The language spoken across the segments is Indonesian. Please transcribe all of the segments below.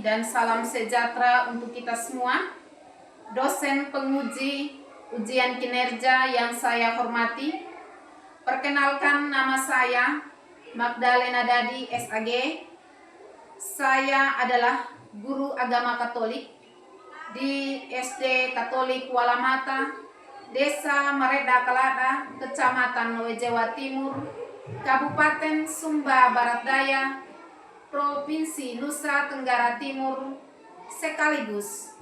dan salam sejahtera untuk kita semua. Dosen penguji ujian kinerja yang saya hormati, perkenalkan nama saya Magdalena Dadi SAG. Saya adalah guru agama Katolik di SD Katolik Walamata, Desa Mareda Kalada, Kecamatan Loe, Jawa Timur, Kabupaten Sumba Barat Daya, Provinsi Nusa Tenggara Timur, sekaligus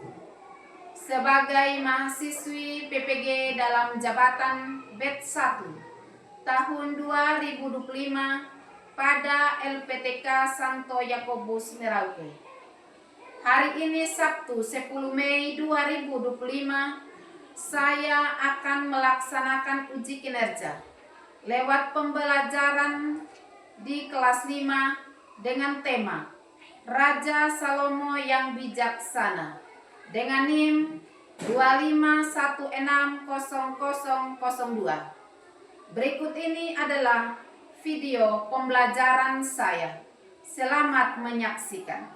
sebagai mahasiswi PPG dalam jabatan Bet 1 tahun 2025 pada LPTK Santo Yakobus Merauke. Hari ini Sabtu 10 Mei 2025, saya akan melaksanakan uji kinerja lewat pembelajaran di kelas 5 dengan tema Raja Salomo yang Bijaksana dengan NIM 25160002. Berikut ini adalah video pembelajaran saya. Selamat menyaksikan.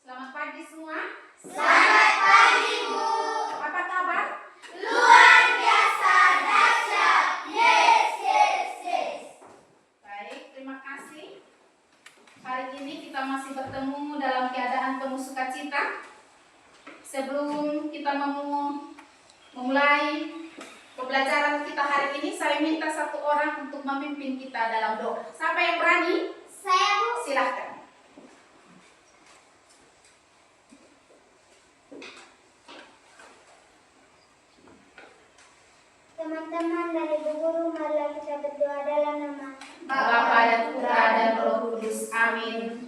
Selamat pagi semua. Selamat pagi, Bu. Apa kabar? Luar biasa dahsyat. Yes, yes, yes. Baik, terima kasih. Hari ini kita masih bertemu dalam keadaan penuh sukacita. Sebelum kita memulai pembelajaran kita hari ini, saya minta satu orang untuk memimpin kita dalam doa. Siapa yang berani? Saya, Bu. Silahkan. Teman-teman dan Ibu Guru, marilah kita berdoa dalam nama Bapa dan Putra dan Roh Kudus. Amin.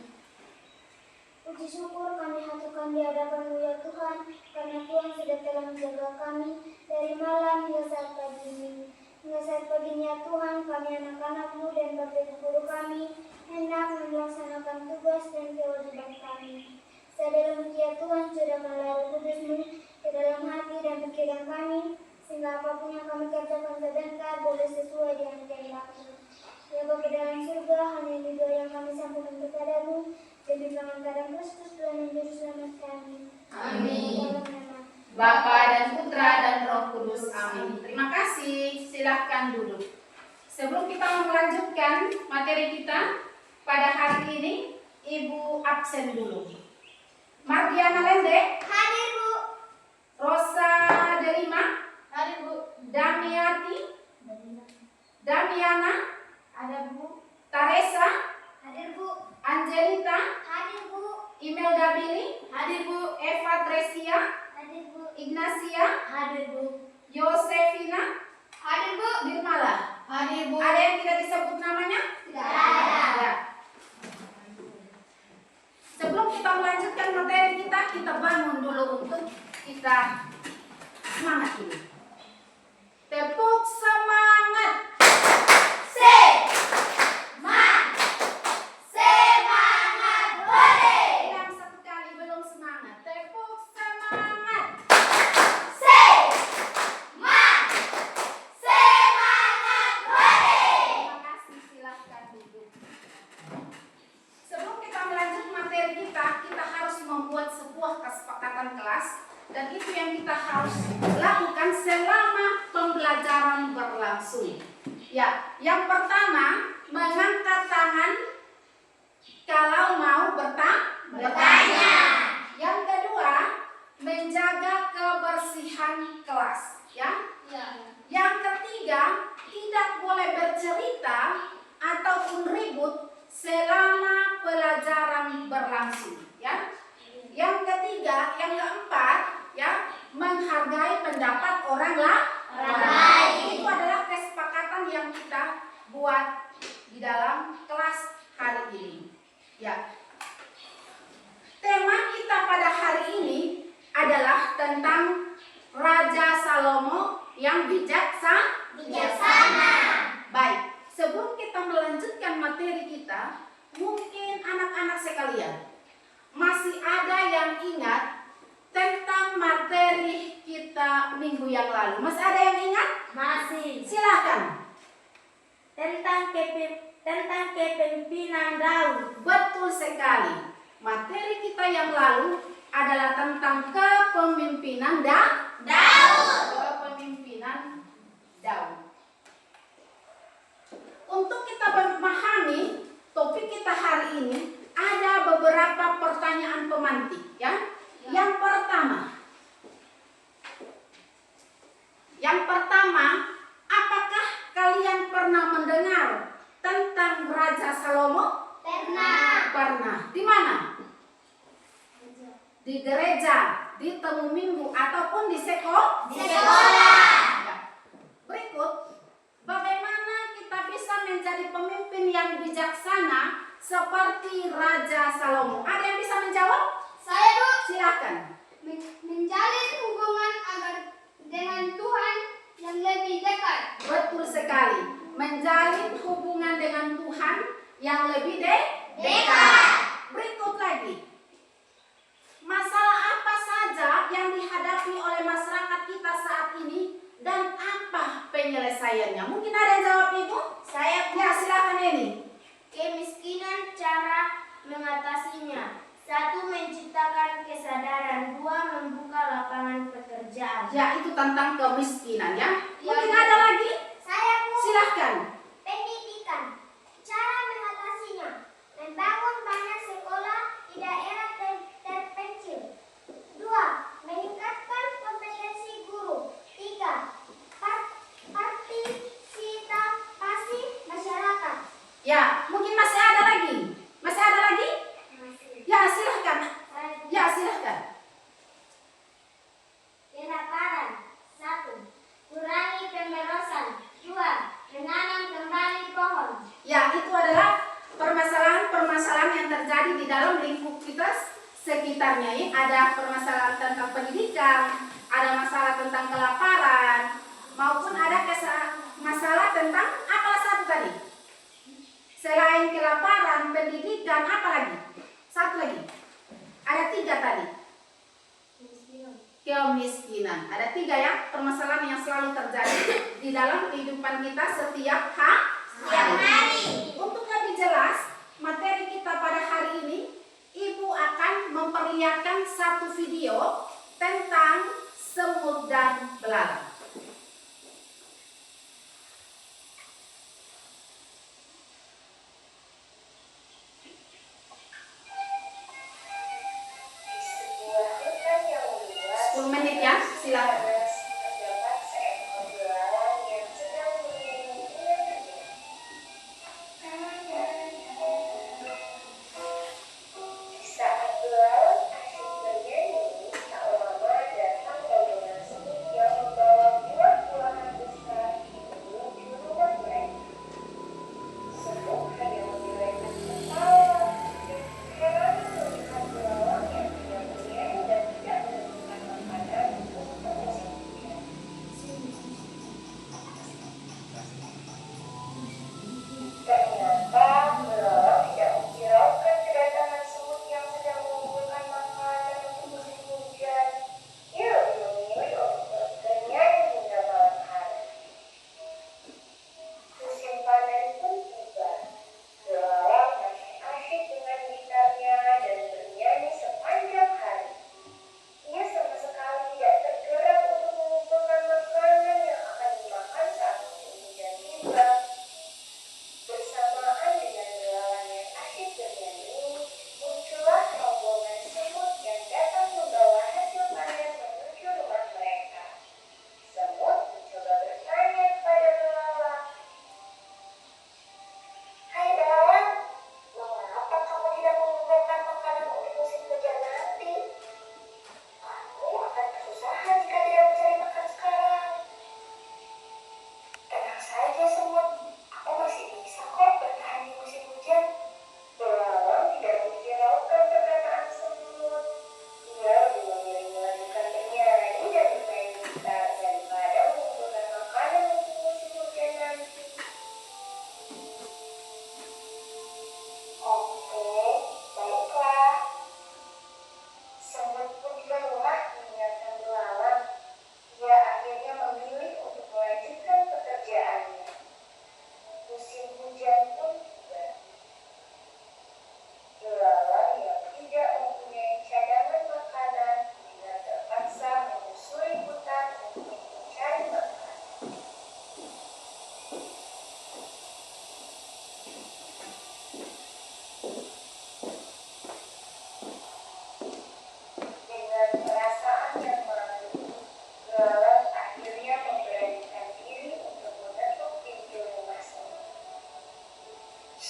Puji syukur kami haturkan di hadapan-Mu ya Tuhan, karena Tuhan sudah telah menjaga kami dari malam hingga saat pagi ini. Hingga saat pagi ini ya Tuhan, kami anak-anak-Mu dan Bapak Ibu Guru kami hendak melaksanakan tugas dan kewajiban kami. Sadarlah ya Tuhan, curahkanlah Roh Kudus-Mu ke dalam hati dan pikiran kami, sehingga apapun yang kami kerjakan sebentar boleh sesuai dengan kehendak-Mu. Ya Bapa dalam surga, hanya ini doa yang kami sampaikan kepadamu demi pengantaran Kristus Tuhan dan Juru Selamat kami. Amin. Bapa dan Putra dan Roh Kudus. Amin. Terima kasih. Silahkan duduk. Sebelum kita melanjutkan materi kita pada hari ini, Ibu absen dulu. Mardiana Lende. Hadir, Bu. Rosa Delima. Hadir, Bu. Damiati. Damiana. Ada, Bu. Taresa. Hadir, Bu. Angelita. Hadir, Bu. Imelda Billy. Hadir, Bu. Eva Tresia. Hadir, Bu. Ignasia. Hadir, Bu. Yosefina. Hadir, Bu. Nirmala. Hadir, Bu. Ada yang tidak disebut namanya? Tidak ada. Ya. Sebelum kita melanjutkan materi kita bangun dulu untuk kita semangat dulu. Tepuk semangat. Semangat, boleh. Yang satu kali belum semangat. Tepuk semangat. Semangat, boleh. Terima kasih, silahkan duduk. Sebelum kita melanjut materi kita harus membuat sebuah kesepakatan kelas, dan itu yang kita harus lakukan selama pembelajaran berlangsung. Ya, yang pertama mengangkat tangan kalau mau bertanya. Yang kedua menjaga kebersihan kelas. Ya. Yang ketiga tidak boleh bercerita ataupun ribut selama pelajaran berlangsung. Ya. Yang ketiga, yang keempat, ya, menghargai pendapat orang lain. Itu adalah kesepakatan yang kita buat di dalam kelas hari ini. Ya. Tema kita pada hari ini adalah tentang Raja Salomo yang bijaksana. Baik, sebelum kita melanjutkan materi kita, mungkin anak-anak sekalian masih ada yang ingat tentang materi kita minggu yang lalu. Masih ada yang ingat? Masih. Silahkan. tentang kepemimpinan Daud. Betul sekali. Materi kita yang lalu adalah tentang kepemimpinan Daud. Kepemimpinan Daud. Untuk kita memahami topik kita hari ini, ada beberapa pertanyaan pemantik, ya. Yang pertama, apakah kalian pernah mendengar tentang Raja Salomo? Pernah. Di mana? Di gereja, di temu minggu, ataupun di sekolah. Ya. Berikut, bagaimana kita bisa menjadi pemimpin yang bijaksana seperti Raja Salomo? Ada yang bisa menjawab? Saya, Bu. Silakan. Menjalin hubungan dengan Tuhan yang lebih dekat. Betul sekali. Menjalin hubungan dengan Tuhan yang lebih dekat. Berikut lagi. Masalah apa saja yang dihadapi oleh masyarakat kita saat ini dan apa penyelesaiannya? Mungkin ada yang jawab, Ibu? Saya, Bu. Ya, silakan ini. Kemiskinan, cara mengatasinya. 1. Menciptakan kesadaran. 2. Membuka lapangan pekerjaan. Ya, itu tentang kemiskinan, ya. Ya, Mungkin Bu. ada lagi? Saya, Bu. Silahkan. Pendidikan. Cara mengatasinya. Membangun banyak sekolah di daerah terpencil. 2. Meningkatkan kompetensi guru. 3. Partisipasi masyarakat. Ya, mungkin masih ada lagi. Masih ada lagi? Ya, silahkan. Ya, silahkan. Pelaparan. 1. Kurangi pemberosan. 2. Menanam kembali pohon. Ya, itu adalah permasalahan-permasalahan yang terjadi di dalam lingkup kita sekitarnya. Ya. Ada permasalahan tentang pendidikan, ada masalah tentang kelaparan, maupun ada masalah tentang apa satu tadi? Selain kelaparan, pendidikan, apa lagi? Satu lagi. Ada 3 tadi. Kemiskinan. Ada 3 ya permasalahan yang selalu terjadi di dalam kehidupan kita setiap hari. Untuk lebih jelas materi kita pada hari ini, Ibu akan memperlihatkan satu video tentang semut dan belalang. Menit ya, silakan.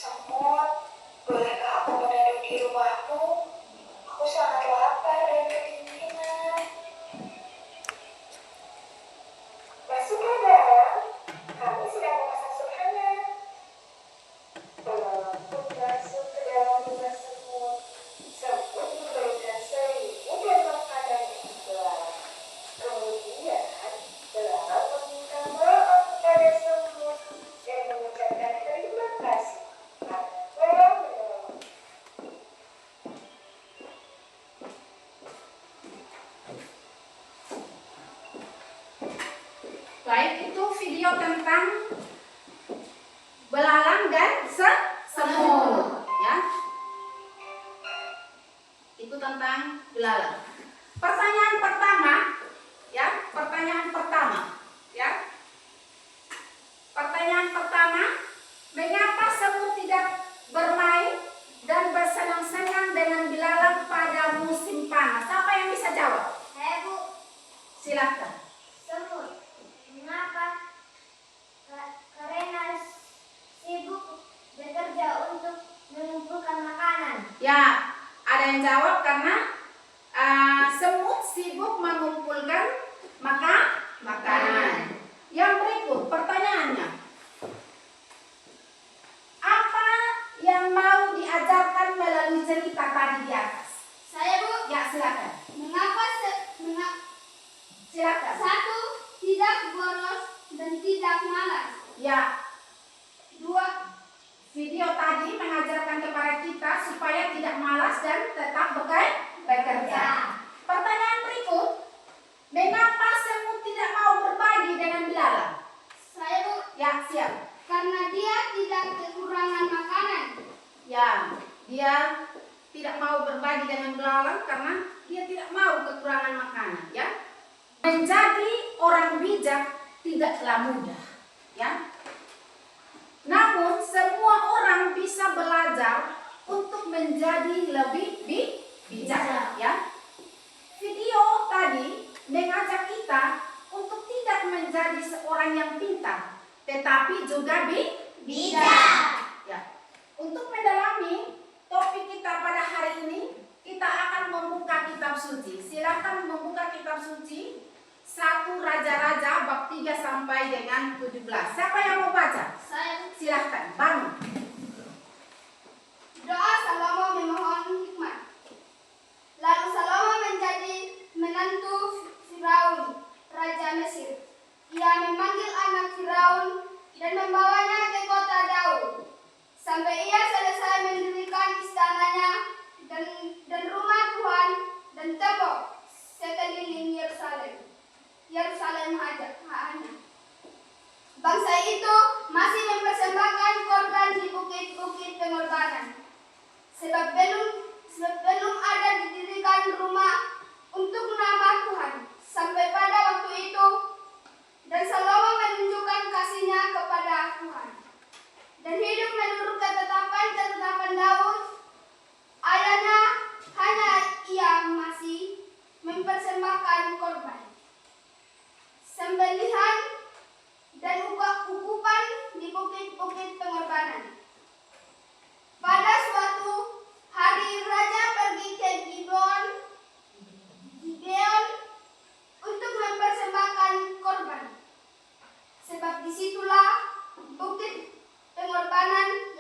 Semut, bolehkah aku mendadak di rumahmu? Aku sangat lapar dan kedinginan. Masuklah dalam, kami sedang memasak sup hangat. Belalang pun masuk ke dalam rumah semut. Semut memberikan selimut dan makanan untuk belalang. Kemudian, belalang meminta maaf kepada semut dan mengucapkan terima kasih karena telah menolong. Baik, itu video tentang belalang dan semut, ya. Itu tentang belalang. Pertanyaan pertama, ya. Pertanyaan pertama, ya. Pertanyaan pertama, mengapa semut tidak bermain dan bersenang-senang dengan belalang pada musim panas? Siapa yang bisa jawab? Saya, Bu. Silakan. Semut. Mengapa? Karena sibuk bekerja untuk mengumpulkan makanan. Ya, ada yang jawab karena semut sibuk mengumpulkan makanan. Yang berikut pertanyaannya, apa yang mau diajarkan melalui cerita tadi di atas? Saya, Bu. Ya, silakan. Silakan. Satu, tidak boros dan tidak malas. Ya, Dua, video tadi mengajarkan kepada kita supaya tidak malas dan tetap bekerja. Ya. Pertanyaan berikut, mengapa semut tidak mau berbagi dengan belalang? saya, Bu. Ya, siap. Karena dia tidak kekurangan makanan. Ya, dia tidak mau berbagi dengan belalang karena dia tidak mau kekurangan makanan, ya. Menjadi orang bijak tidaklah mudah, ya. Namun semua orang bisa belajar untuk menjadi lebih bijak, ya. Video tadi mengajak kita untuk tidak menjadi seorang yang pintar, tetapi juga bijak. Ya. Untuk mendalami topik kita pada hari ini, kita akan membuka kitab suci. Silakan membuka kitab suci 1 Raja-Raja bab 3 sampai dengan 17. Siapa yang mau baca? Saya, Bu. Silahkan, bangun. Doa Salomo memohon hikmat. Lalu Salomo menjadi menantu Firaun, Raja Mesir. Ia memanggil anak Firaun dan membawanya ke kota Daud. Sampai ia selesai mendirikan istananya dan rumah Tuhan dan tembok sekeliling Yerusalem hanya. Bangsa itu masih mempersembahkan korban di bukit-bukit pengorbanan. Sebab belum ada didirikan rumah untuk nama Tuhan sampai pada waktu itu. Dan Salomo menunjukkan kasihnya kepada Tuhan dan hidup menurut ketetapan Daud ayahnya. Hanya ia masih mempersembahkan korban sembelihan dan ukupan di bukit-bukit pengorbanan. Pada suatu hari raja pergi ke Gibeon untuk mempersembahkan korban, sebab disitulah bukit pengorbanan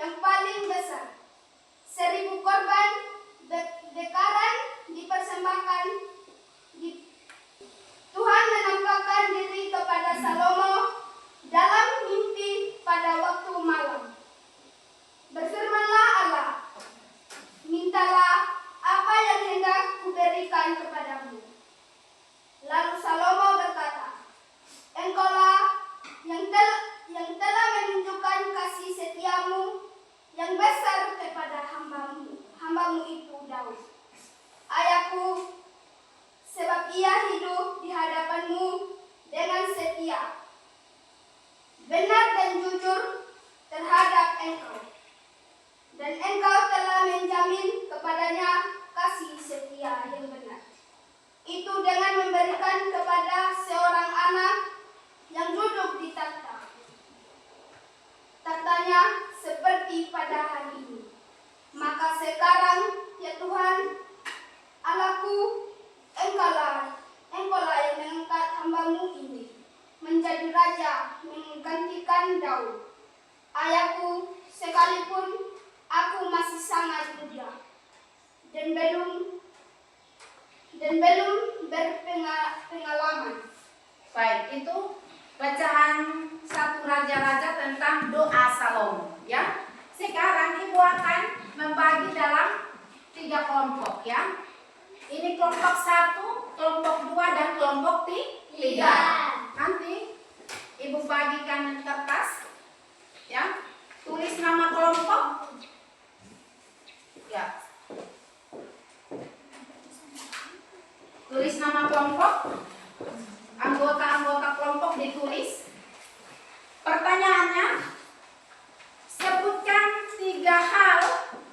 Tuhan, Allahku, Engkaulah yang mengangkat hamba-Mu ini menjadi raja menggantikan Daud. Ayahku, sekalipun aku masih sangat muda dan belum berpengalaman. Baik, itu bacaan satu raja-raja tentang doa Salomo, ya. Sekarang Ibu akan membagi dalam 3 kelompok, ya. Ini kelompok 1, kelompok 2, dan kelompok 3. Nanti Ibu bagikan kertas, ya. Tulis nama kelompok, ya. Tulis nama kelompok, anggota-anggota kelompok ditulis. Pertanyaannya, sebutkan 3 hal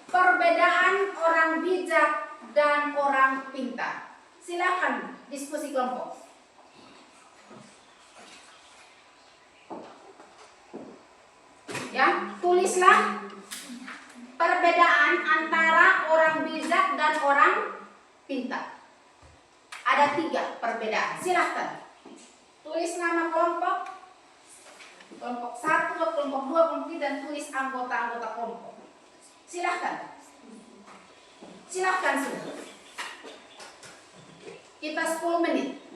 perbedaan orang bijak dan orang pintar. Silakan diskusi kelompok. Ya, tulislah perbedaan antara orang bijak dan orang pintar. Ada 3 perbedaan. Silahkan tulis nama kelompok 1, kelompok 2, kelompok 3, dan tulis anggota-anggota kelompok. Silahkan sudah. Kita 10 menit.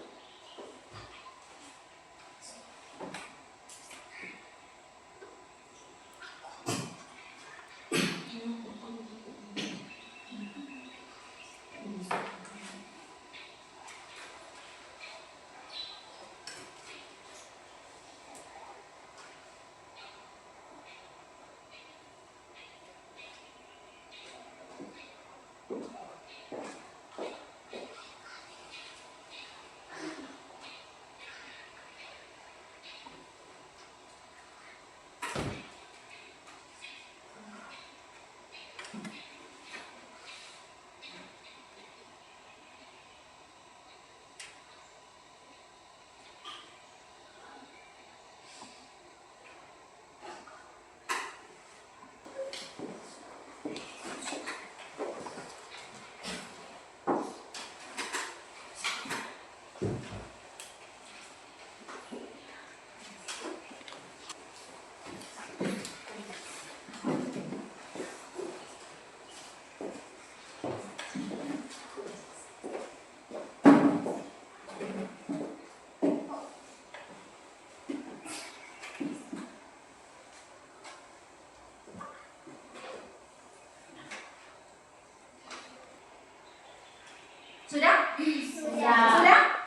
Sudah?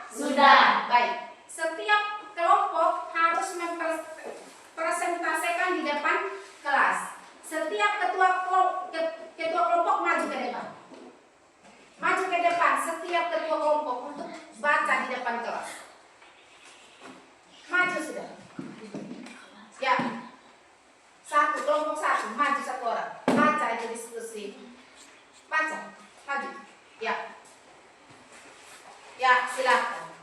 Sudah. Baik. Setiap kelompok harus mempresentasikan di depan kelas. Setiap ketua kelompok maju ke depan. Maju ke depan setiap ketua kelompok untuk baca di depan kelas. Maju sudah. Ya. Kelompok 1 maju 1 orang. Baca itu diskusi. Baca. Maju. Ya. Ya, silakan.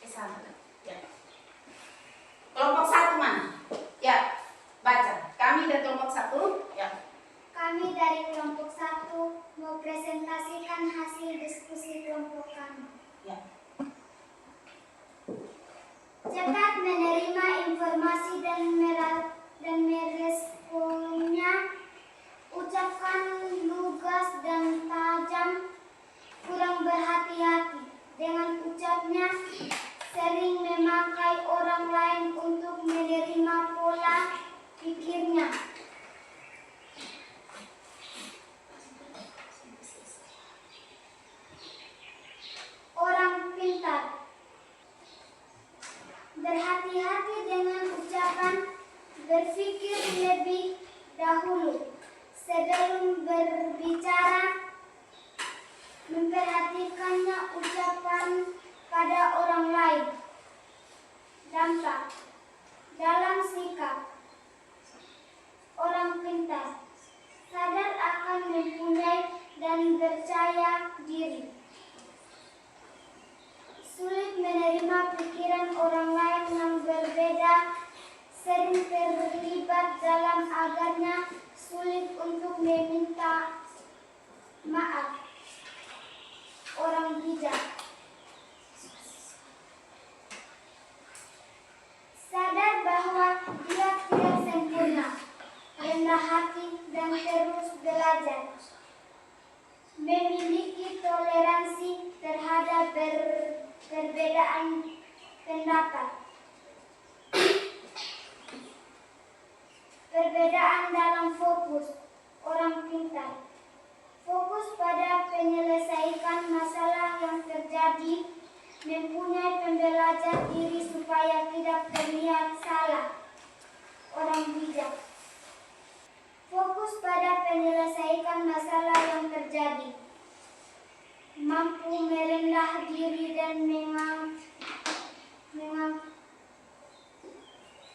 Sana. Ya. Kelompok 1 mana? Ya, baca. Kami dari kelompok 1. Ya. Kami dari kelompok 1 mau presentasikan hasil diskusi kelompok kami. Ya. Cepat menerima informasi dan meresponnya. Ucapkan lugas dan tajam. Kurang berhati-hati dengan ucapnya, sering memakai orang lain untuk menerima pola pikirnya. Orang pintar. Berhati-hati dengan ucapan, berpikir lebih dahulu sebelum berbicara. Memperhatikannya ucapan pada orang lain. Dampak dalam sikap. Orang pintar sadar akan mempunyai dan percaya diri. Sulit menerima pikiran orang lain yang berbeda, sering terlibat terlibat dalam agarnya, sulit untuk meminta maaf. Orang bijak sadar bahwa dia tidak sempurna, rendah hati dan terus belajar, memiliki toleransi terhadap perbedaan pendapat. Perbedaan dalam fokus. Orang pintar fokus pada penyelesaian masalah yang terjadi, mempunyai pembelajar diri supaya tidak terlihat salah. Orang bijak fokus pada penyelesaian masalah yang terjadi, mampu merendah diri dan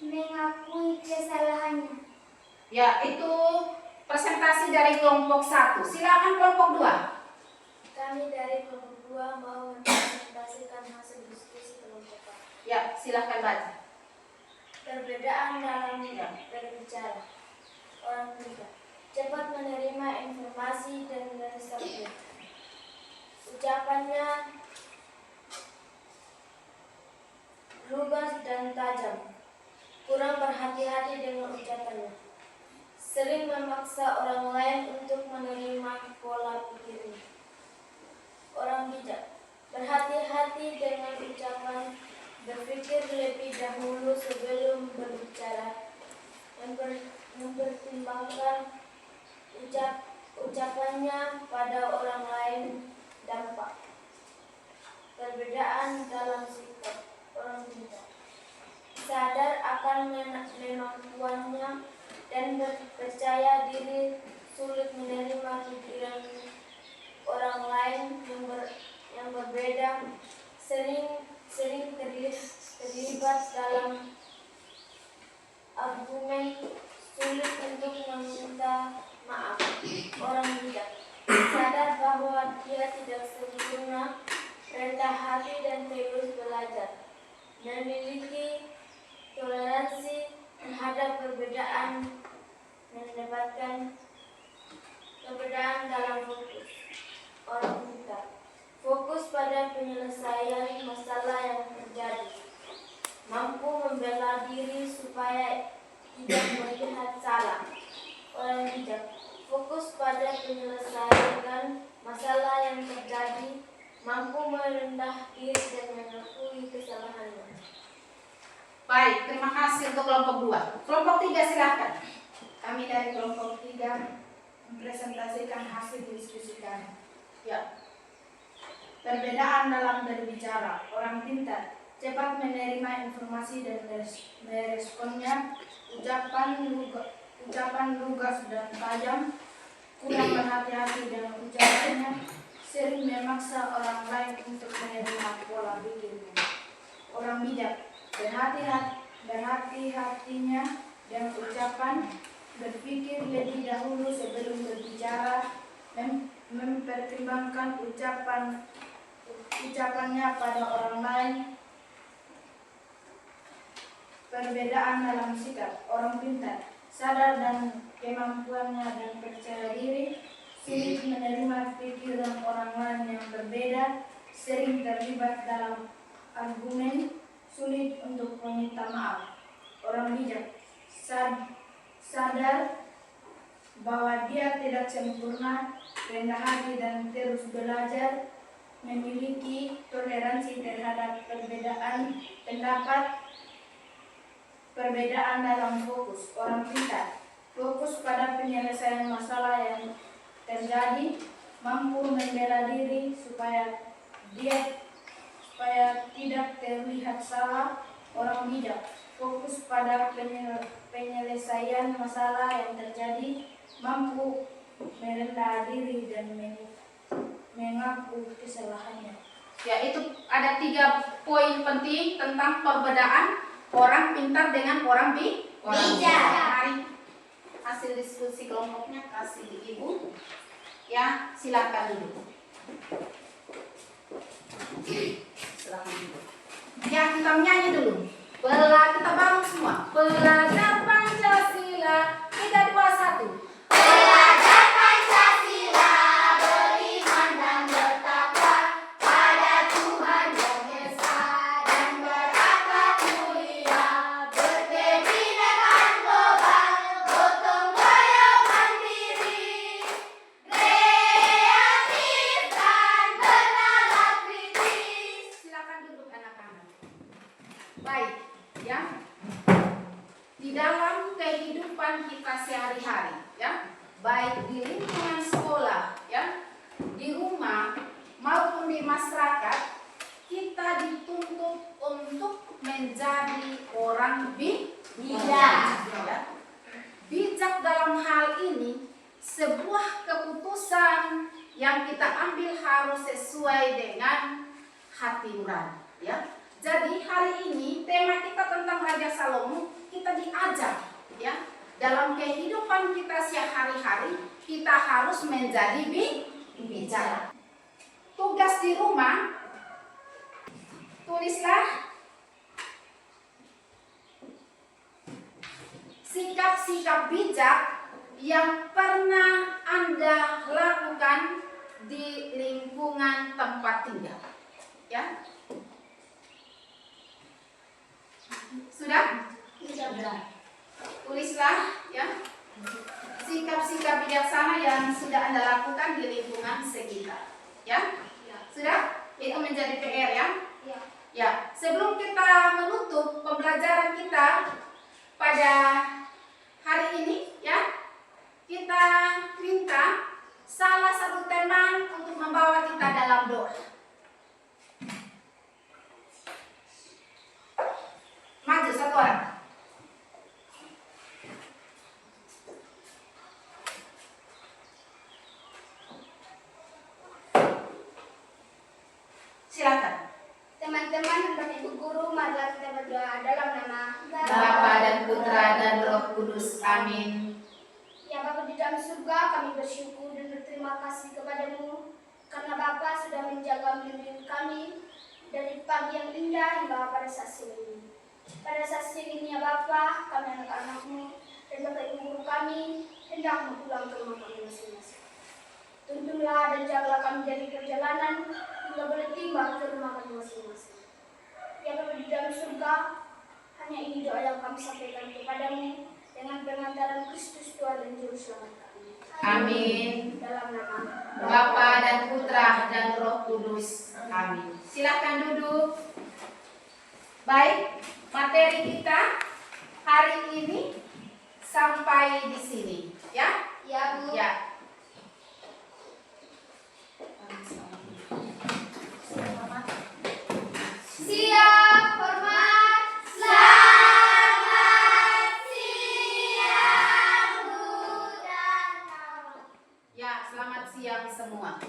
mengakui kesalahannya. Ya, itu presentasi dari kelompok 1. Silakan kelompok 2. Kami dari kelompok 2 mau mempresentasikan hasil diskusi kelompok 4. Ya, silakan baca. Perbedaan dalam berbicara. Orang bijak cepat menerima informasi dan meresapnya. Ucapannya lugas dan tajam. Kurang berhati-hati dengan ucapannya. Sering memaksa orang lain untuk menerima pola pikirnya. Orang bijak berhati-hati dengan ucapan, berpikir lebih dahulu sebelum berbicara, mempertimbangkan ucapannya pada orang lain dampak. Perbedaan dalam sikap. Orang bijak sadar akan kemampuannya dan percaya diri, sulit menerima pikiran orang lain yang berbeda, sering terlibat dalam argumen, sulit untuk meminta maaf. Orang bijak sadar bahwa dia tidak sempurna, rendah hati dan terus belajar, memiliki toleransi terhadap perbedaan, mendapatkan perbedaan dalam fokus. Orang pintar fokus pada penyelesaian masalah yang terjadi, mampu membela diri supaya tidak melihat salah. Orang bijak fokus pada penyelesaian masalah yang terjadi, mampu merendah diri dan mengakui kesalahannya. Baik, terima kasih untuk kelompok 2. Kelompok 3 silakan. Kami dari kelompok 3 mempresentasikan hasil diskusi kami. Ya. Perbedaan dalam berbicara. Orang pintar cepat menerima informasi dan meresponnya. Ucapan lugas dan tajam. Kurang berhati-hati dengan ucapannya. Sering memaksa orang lain untuk menerima pola pikirnya. Orang bijak berhati-hatinya dengan ucapan, berpikir lebih dahulu sebelum berbicara, mempertimbangkan ucapannya pada orang lain. Perbedaan dalam sikap. Orang pintar sadar dan kemampuannya dan percaya diri, sulit menerima pikiran orang lain yang berbeda, sering terlibat dalam argumen, sulit untuk meminta maaf. Orang bijak sadar bahwa dia tidak sempurna, rendah hati dan terus belajar, memiliki toleransi terhadap perbedaan pendapat. Perbedaan dalam fokus. Orang pintar fokus pada penyelesaian masalah yang terjadi, mampu membela diri supaya tidak terlihat salah. Orang bijak fokus pada penyelesaian masalah yang terjadi, mampu merendah diri dan mengaku kesalahannya. Ya, itu ada 3 poin penting tentang perbedaan orang pintar dengan orang bijak. Mari hasil diskusi kelompoknya kasih ibu. Ya, silakan dulu. Silakan dulu. Ya, kita menyanyi dulu. Kita bangun semua. Pelajar panjang. Pancasila. 3, 2, 1. Belajar Pancasila, beriman dan bertakwa pada Tuhan Yang Esa dan berakhlak mulia, berkebinekaan global, gotong royong mandiri, kreatif dan bernalar kritis. Silakan duduk anak-anak. Baik, ya. Di dalam kehidupan kita sehari-hari, ya, baik di lingkungan sekolah, ya, di rumah maupun di masyarakat, kita dituntut untuk menjadi orang bijak. Ya. Bijak dalam hal ini sebuah keputusan yang kita ambil harus sesuai dengan hati nurani, ya. Jadi hari ini tema kita tentang Raja Salomo, kita diajar, ya, dalam kehidupan kita sehari-hari kita harus menjadi bijak. Tugas di rumah, tulislah sikap-sikap bijak yang pernah Anda lakukan di lingkungan tempat tinggal, ya. Sudah? Sudah. Tulislah, ya, sikap-sikap bijaksana yang sudah Anda lakukan di lingkungan sekitar, ya. Sudah? Itu menjadi PR, ya. Ya. Sebelum kita menutup pembelajaran kita pada hari ini, ya, kita minta salah satu teman untuk membawa kita dalam doa. Maju satu orang. Silakan. Teman-teman dan Ibu Guru, marilah kita berdoa dalam nama Bapa dan Putra dan Roh Kudus. Amin. Ya Bapa di dalam surga, kami bersyukur dan berterima kasih kepadamu karena Bapa sudah menjaga melindungi kami dari pagi yang indah hingga pada saat siang ini. Pada saat siang ini ya Bapa, kami anak-anakmu dan Bapak Ibu Guru kami hendak pulang ke rumah kami masing-masing. Tuntunlah dan jagalah kami dari perjalanan hingga boleh tiba ke rumah kami masing-masing. Ya Bapa di dalam surga, hanya ini doa yang kami sampaikan kepadamu dengan pengantaran Kristus Tuhan dan Juru Selamat kami. Amin. Dalam nama Bapa dan Putra dan Roh Kudus. Amin. Silakan duduk. Baik, materi kita hari ini sampai di sini, ya? Ya Bu. Ya. Siap, hormat, selamat siang Bu dan kawan. Ya, selamat siang semua.